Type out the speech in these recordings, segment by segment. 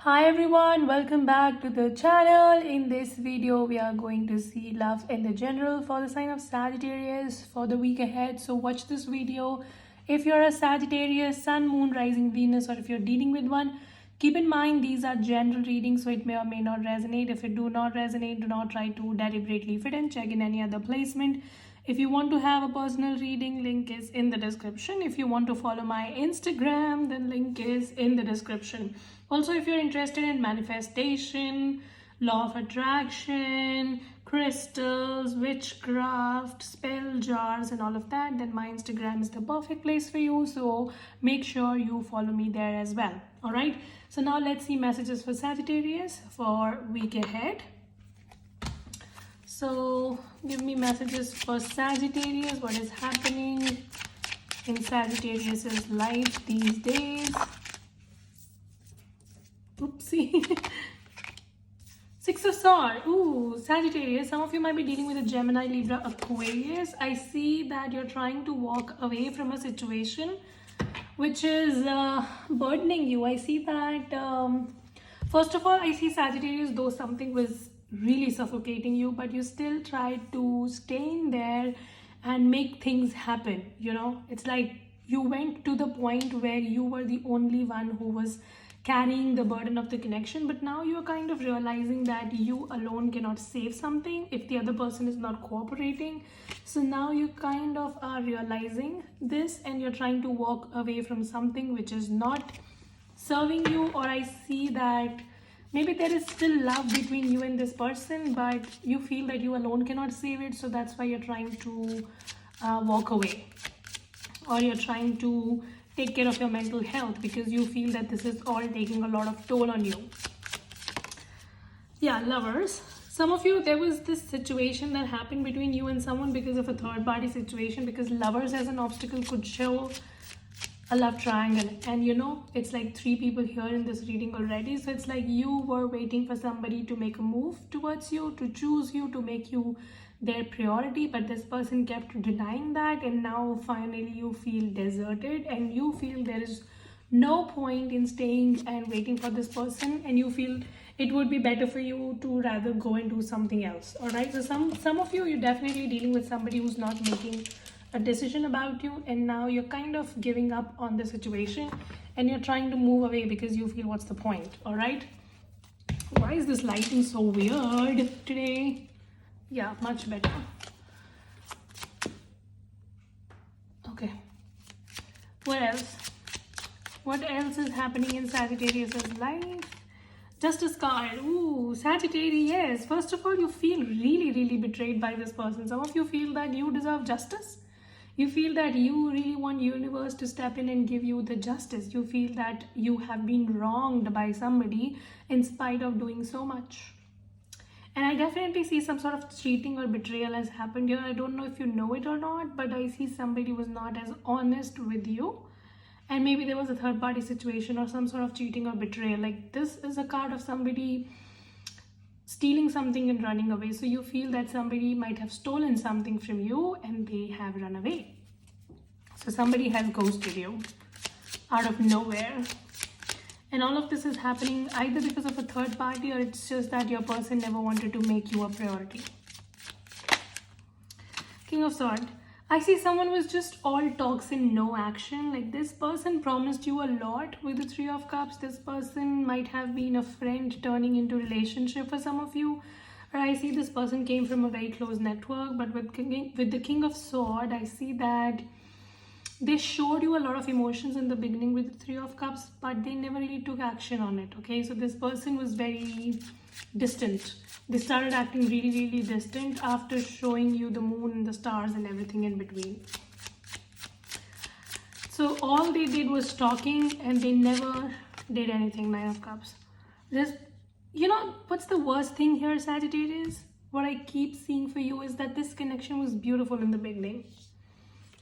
Hi everyone, welcome back to the channel. In this video, we are going to see love in the general for the sign of Sagittarius for the week ahead. So watch this video. If you're a Sagittarius, Sun, Moon, Rising, Venus, or if you're dealing with one, keep in mind these are general readings, so it may or may not resonate. If it do not resonate, do not try to deliberately fit in. Check in any other placement. If you want to have a personal reading, link is in the description. If you want to follow my Instagram, then link is in the description. Also, if you're interested in manifestation, law of attraction, crystals, witchcraft, spell jars, and all of that, then my Instagram is the perfect place for you. So make sure you follow me there as well. All right. So now let's see messages for Sagittarius for week ahead. So give me messages for Sagittarius. What is happening in Sagittarius's life these days? Oopsie. Six of Swords. Ooh, Sagittarius. Some of you might be dealing with a Gemini, Libra, Aquarius. I see that you're trying to walk away from a situation which is burdening you. I see that, first of all, I see Sagittarius, though something was really suffocating you, but you still tried to stay in there and make things happen. You know, it's like you went to the point where you were the only one who was carrying the burden of the connection, but now you're kind of realizing that you alone cannot save something if the other person is not cooperating. So now you kind of are realizing this and you're trying to walk away from something which is not serving you. Or I see that maybe there is still love between you and this person, but you feel that you alone cannot save it, so that's why you're trying to walk away, or you're trying to take care of your mental health because you feel that this is all taking a lot of toll on you. Yeah, lovers. Some of you, there was this situation that happened between you and someone because of a third party situation, because lovers as an obstacle could show a love triangle, and you know, it's like three people here in this reading already. So it's like you were waiting for somebody to make a move towards you, to choose you, to make you their priority, but this person kept denying that, and now finally you feel deserted and you feel there is no point in staying and waiting for this person, and you feel it would be better for you to rather go and do something else. All right, so some of you, you're definitely dealing with somebody who's not making a decision about you, and now you're kind of giving up on the situation and you're trying to move away because you feel, what's the point? All right, why is this lighting so weird today? Yeah, much better. Okay, what else? What else is happening in Sagittarius's life? Justice card. Ooh, Sagittarius. First of all, you feel really betrayed by this person. Some of you feel that you deserve justice. You feel that you really want universe to step in and give you the justice. You feel that you have been wronged by somebody in spite of doing so much. And I definitely see some sort of cheating or betrayal has happened here. I don't know if you know it or not, but I see somebody was not as honest with you. And maybe there was a third party situation or some sort of cheating or betrayal. Like, this is a card of somebody stealing something and running away. So you feel that somebody might have stolen something from you and they have run away. So somebody has ghosted you out of nowhere. And all of this is happening either because of a third party, or it's just that your person never wanted to make you a priority. King of Swords. I see someone was just all talks and no action. Like, this person promised you a lot with the Three of Cups. This person might have been a friend turning into relationship for some of you. Or I see this person came from a very close network. But with the King of Swords, I see that they showed you a lot of emotions in the beginning with the Three of Cups, but they never really took action on it. Okay, so this person was very distant. They started acting really distant after showing you the moon and the stars and everything in between. So all they did was talking and they never did anything. Nine of Cups. Just, you know, what's the worst thing here, Sagittarius? What I keep seeing for you is that this connection was beautiful in the beginning.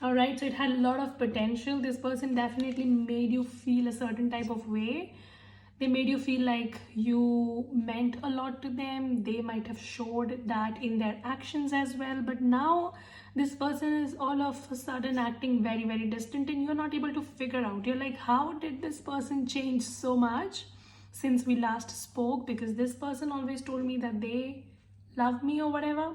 All right, so it had a lot of potential. This person definitely made you feel a certain type of way. They made you feel like you meant a lot to them. They might have showed that in their actions as well. But now this person is all of a sudden acting very distant, and you're not able to figure out. You're like, how did this person change so much? since we last spoke, because this person always told me that they love me or whatever.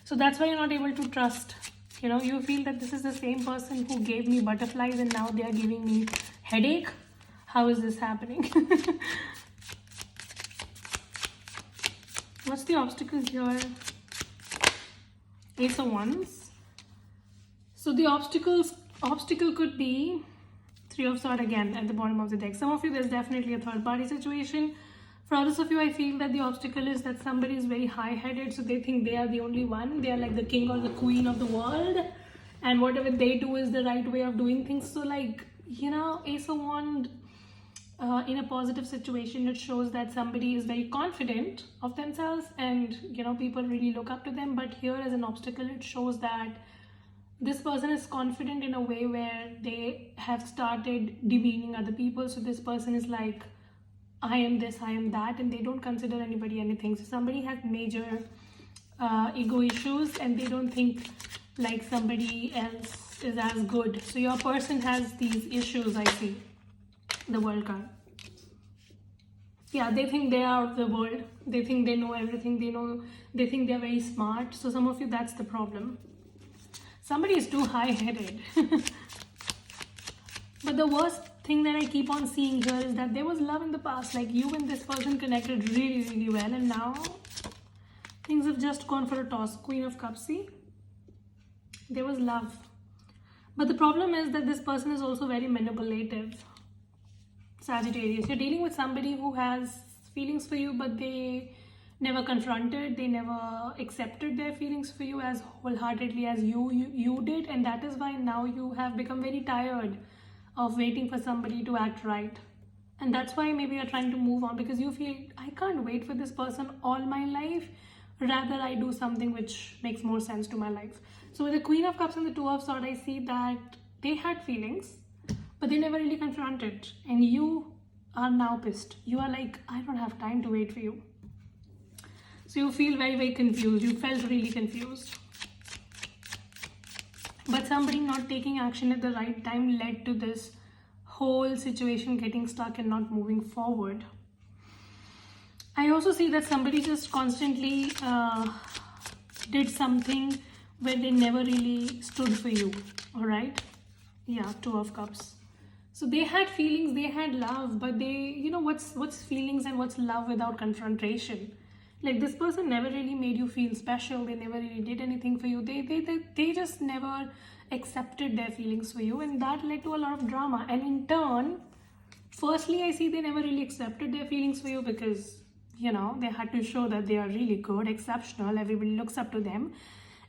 So that's why you're not able to trust. You know, you feel that this is the same person who gave me butterflies and now they are giving me headache. How is this happening? What's the obstacle here? Ace of Wands. So the obstacle could be Three of Swords again at the bottom of the deck. Some of you, there's definitely a third party situation. For others of you, I feel that the obstacle is that somebody is very high-headed, so they think they are the only one. They are like the king or the queen of the world, and whatever they do is the right way of doing things. So like, you know, Ace of Wands, in a positive situation, it shows that somebody is very confident of themselves and, you know, people really look up to them. But here as an obstacle, it shows that this person is confident in a way where they have started demeaning other people. So this person is like, I am this, I am that, and they don't consider anybody anything. So somebody has major ego issues and they don't think like somebody else is as good. So your person has these issues, I see. The World card. Yeah, they think they are of the world. They think they know everything. They think they're very smart. So some of you, that's the problem. Somebody is too high-headed. But the worst thing that I keep on seeing here is that there was love in the past. Like you and this person connected really, really well. And now things have just gone for a toss. Queen of Cups, see? There was love. But the problem is that this person is also very manipulative. Sagittarius, you're dealing with somebody who has feelings for you, but they never confronted, they never accepted their feelings for you as wholeheartedly as you did, and that is why now you have become very tired of waiting for somebody to act right. And that's why maybe you're trying to move on, because you feel, I can't wait for this person all my life, rather I do something which makes more sense to my life. So with the Queen of Cups and the Two of Swords, I see that they had feelings, but they never really confronted, and you are now pissed. You are like, I don't have time to wait for you. So you feel very, very confused. You felt really confused. But somebody not taking action at the right time led to this whole situation getting stuck and not moving forward. I also see that somebody just constantly did something where they never really stood for you. All right? Yeah, Two of Cups. So they had feelings, they had love, but they, you know, what's feelings and what's love without confrontation? Like this person never really made you feel special. They never really did anything for you. They just never accepted their feelings for you, and that led to a lot of drama. And in turn, firstly, I see they never really accepted their feelings for you because, you know, they had to show that they are really good, exceptional, everybody looks up to them.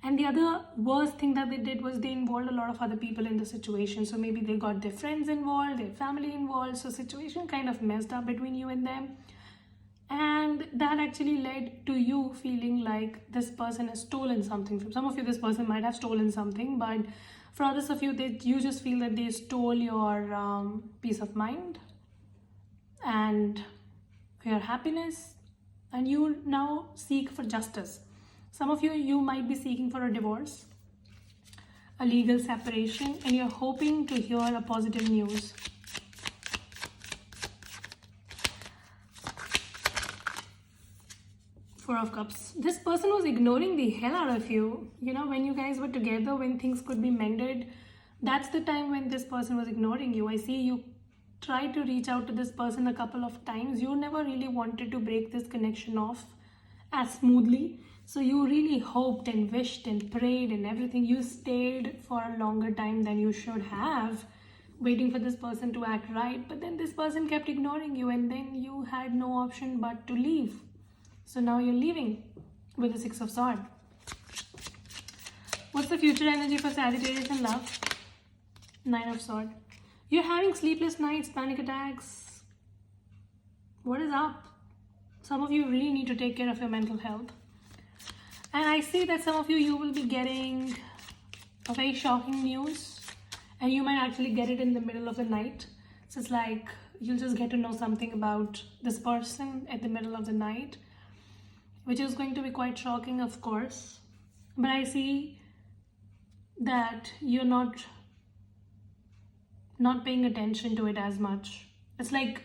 And the other worst thing that they did was they involved a lot of other people in the situation. So maybe they got their friends involved, their family involved. So situation kind of messed up between you and them. And that actually led to you feeling like this person has stolen something from some of you. This person might have stolen something, but for others of you, you just feel that they stole your peace of mind and your happiness, and you now seek for justice. Some of you might be seeking for a divorce, a legal separation, and you're hoping to hear a positive news. Four of Cups. This person was ignoring the hell out of you. You know, when you guys were together, when things could be mended, that's the time when this person was ignoring you. I see you tried to reach out to this person a couple of times. You never really wanted to break this connection off as smoothly. So you really hoped and wished and prayed and everything. You stayed for a longer time than you should have, waiting for this person to act right. But then this person kept ignoring you, and then you had no option but to leave. So now you're leaving with the Six of Swords. What's the future energy for Sagittarius in love? Nine of Swords. You're having sleepless nights, panic attacks. What is up? Some of you really need to take care of your mental health. And I see that some of you will be getting a very shocking news, and you might actually get it in the middle of the night. So it's like you'll just get to know something about this person at the middle of the night, which is going to be quite shocking, of course. But I see that you're not paying attention to it as much. It's like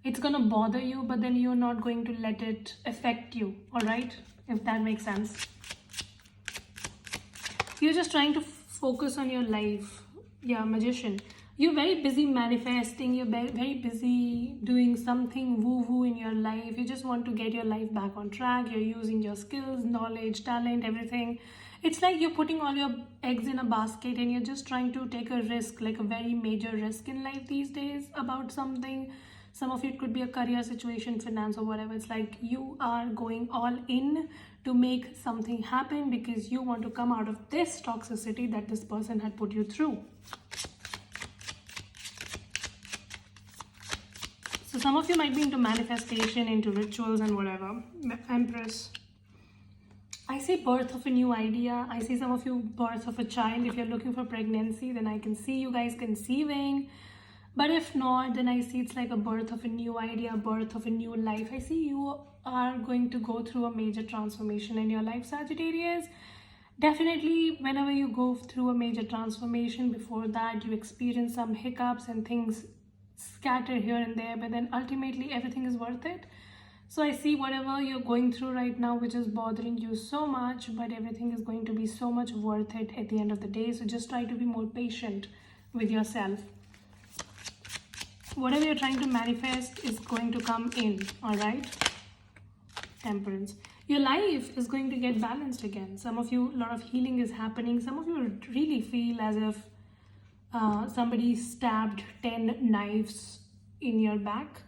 It's gonna bother you, but then you're not going to let it affect you, all right? If that makes sense. You're just trying to focus on your life. Yeah, Magician. You're very busy manifesting. You're very busy doing something woo-woo in your life. You just want to get your life back on track. You're using your skills, knowledge, talent, everything. It's like you're putting all your eggs in a basket and you're just trying to take a risk, like a very major risk in life these days about something. Some of it could be a career situation, finance, or whatever. It's like you are going all in to make something happen because you want to come out of this toxicity that this person had put you through. So some of you might be into manifestation, into rituals and whatever. Empress. I see birth of a new idea. I see some of you birth of a child. If you're looking for pregnancy, then I can see you guys conceiving. But if not, then I see it's like a birth of a new idea, birth of a new life. I see you are going to go through a major transformation in your life, Sagittarius. Definitely, whenever you go through a major transformation, before that, you experience some hiccups and things scatter here and there, but then ultimately everything is worth it. So I see whatever you're going through right now, which is bothering you so much, but everything is going to be so much worth it at the end of the day. So just try to be more patient with yourself. Whatever you're trying to manifest is going to come in, all right? Temperance. Your life is going to get balanced again. Some of you, a lot of healing is happening. Some of you really feel as if somebody stabbed 10 knives in your back,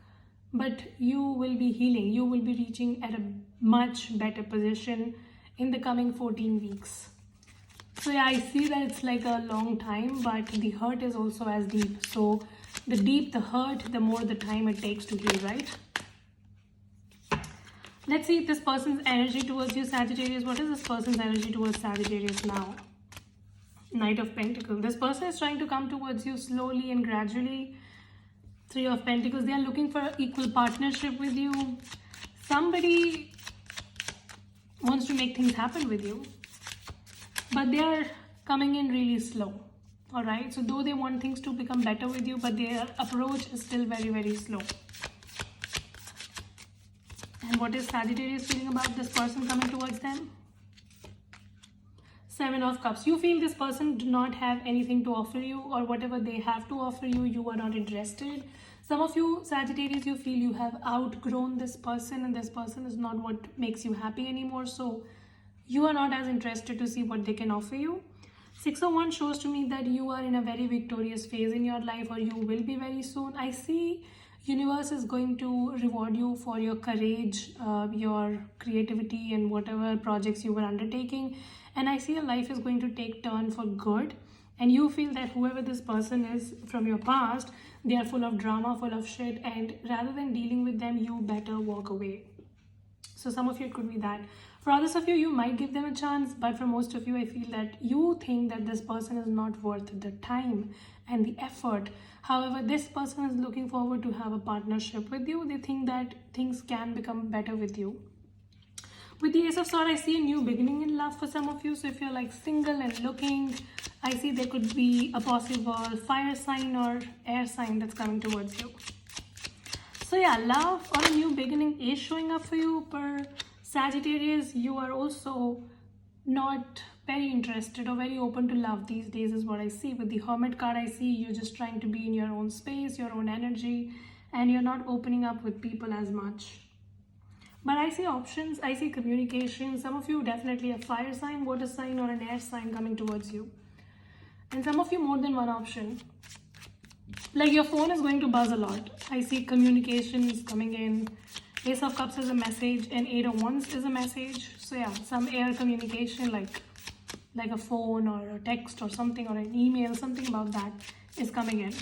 but you will be healing. You will be reaching at a much better position in the coming 14 weeks. So yeah, I see that it's like a long time, but the hurt is also as deep. So the deep the hurt, the more the time it takes to heal, right? Let's see this person's energy towards you, Sagittarius. What is this person's energy towards Sagittarius now? Knight of Pentacles. This person is trying to come towards you slowly and gradually. Three of Pentacles. They are looking for equal partnership with you. Somebody wants to make things happen with you, but they are coming in really slow. All right. So though they want things to become better with you, but their approach is still very, very slow. And what is Sagittarius feeling about this person coming towards them? Seven of Cups. You feel this person do not have anything to offer you, or whatever they have to offer you, you are not interested. Some of you, Sagittarius, you feel you have outgrown this person and this person is not what makes you happy anymore. So you are not as interested to see what they can offer you. 6 of Wands shows to me that you are in a very victorious phase in your life, or you will be very soon. I see universe is going to reward you for your courage, your creativity and whatever projects you were undertaking. And I see your life is going to take turn for good. And you feel that whoever this person is from your past, they are full of drama, full of shit. And rather than dealing with them, you better walk away. So some of you, it could be that. For others of you, you might give them a chance. But for most of you, I feel that you think that this person is not worth the time and the effort. However, this person is looking forward to have a partnership with you. They think that things can become better with you. With the Ace of Swords, I see a new beginning in love for some of you. So if you're like single and looking, I see there could be a possible fire sign or air sign that's coming towards you. So yeah, love or a new beginning is showing up for you. Per Sagittarius, you are also not very interested or very open to love these days is what I see. With the Hermit card, I see you're just trying to be in your own space, your own energy, and you're not opening up with people as much. But I see options, I see communication. Some of you definitely a fire sign, water sign, or an air sign coming towards you. And some of you more than one option. Like your phone is going to buzz a lot. I see communications coming in. Ace of Cups is a message and 8 of Wands is a message. So yeah, some air communication like a phone or a text or something or an email, something about that is coming in.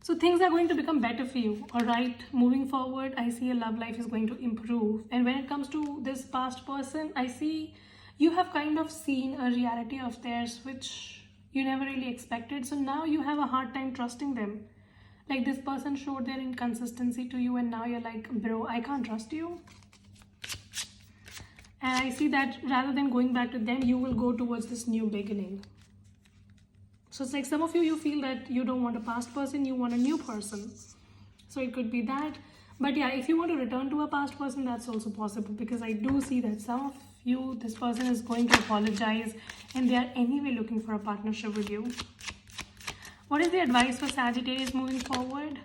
So things are going to become better for you, all right? Moving forward, I see your love life is going to improve. And when it comes to this past person, I see you have kind of seen a reality of theirs which you never really expected. So now you have a hard time trusting them. Like this person showed their inconsistency to you and now you're like, bro, I can't trust you. And I see that rather than going back to them, you will go towards this new beginning. So it's like some of you, you feel that you don't want a past person, you want a new person. So it could be that. But yeah, if you want to return to a past person, that's also possible, because I do see that some of you, this person is going to apologize and they are anyway looking for a partnership with you. What is the advice for Sagittarius moving forward?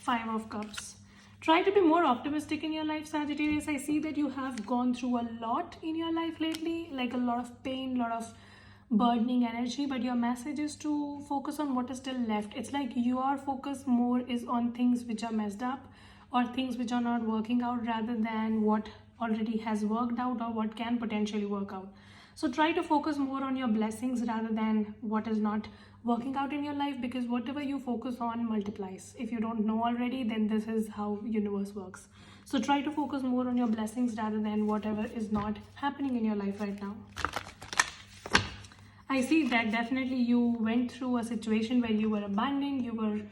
5 of Cups. Try to be more optimistic in your life, Sagittarius. I see that you have gone through a lot in your life lately, like a lot of pain, a lot of burdening energy, but your message is to focus on what is still left. It's like your focus more is on things which are messed up or things which are not working out, rather than what already has worked out or what can potentially work out. So try to focus more on your blessings rather than what is not working out in your life, because whatever you focus on multiplies. If you don't know already, then this is how universe works. So try to focus more on your blessings rather than whatever is not happening in your life right now. I see that definitely you went through a situation where you were abandoned, you were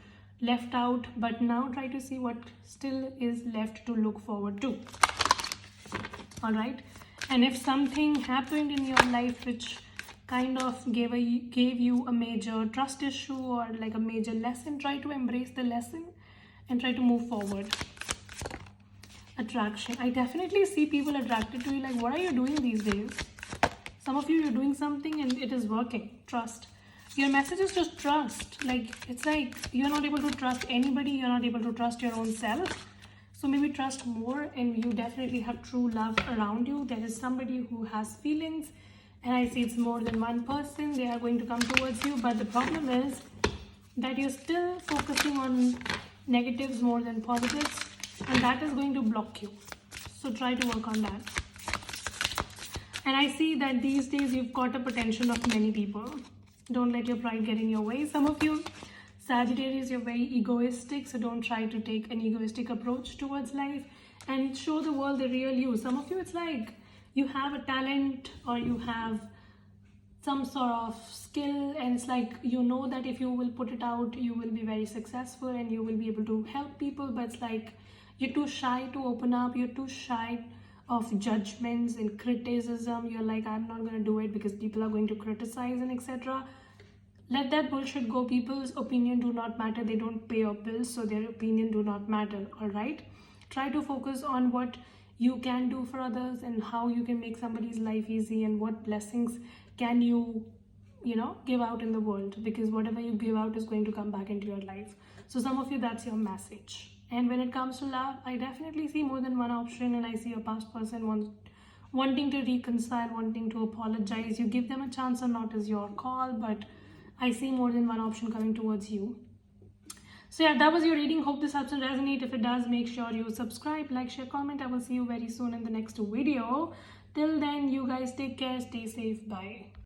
left out, but now try to see what still is left to look forward to. All right. And if something happened in your life which kind of gave you a major trust issue or like a major lesson, try to embrace the lesson and try to move forward. Attraction. I definitely see people attracted to you. Like, what are you doing these days? Some of you, you're doing something and it is working. Trust. Your message is just trust. Like, it's like you're not able to trust anybody. You're not able to trust your own self. So maybe trust more, and you definitely have true love around you. There is somebody who has feelings, and I see it's more than one person. They are going to come towards you, but the problem is that you're still focusing on negatives more than positives, and that is going to block you. So try to work on that. And I see that these days you've got a potential of many people. Don't let your pride get in your way. Some of you Sagittarius, you're very egoistic, so don't try to take an egoistic approach towards life and show the world the real you. Some of you, it's like you have a talent or you have some sort of skill, and it's like you know that if you will put it out, you will be very successful and you will be able to help people, but it's like you're too shy to open up, you're too shy of judgments and criticism. You're like, I'm not going to do it because people are going to criticize and etc. Let that bullshit go. People's opinion do not matter. They don't pay your bills, so their opinion do not matter. All right. Try to focus on what you can do for others and how you can make somebody's life easy, and what blessings can you give out in the world, because whatever you give out is going to come back into your life. So some of you, that's your message. And when it comes to love, I definitely see more than one option, and I see a past person wanting to reconcile, wanting to apologize. You give them a chance or not is your call, but I see more than one option coming towards you. So yeah, that was your reading. Hope this helps and resonate. If it does, make sure you subscribe, like, share, comment. I will see you very soon in the next video. Till then, you guys take care, stay safe, bye.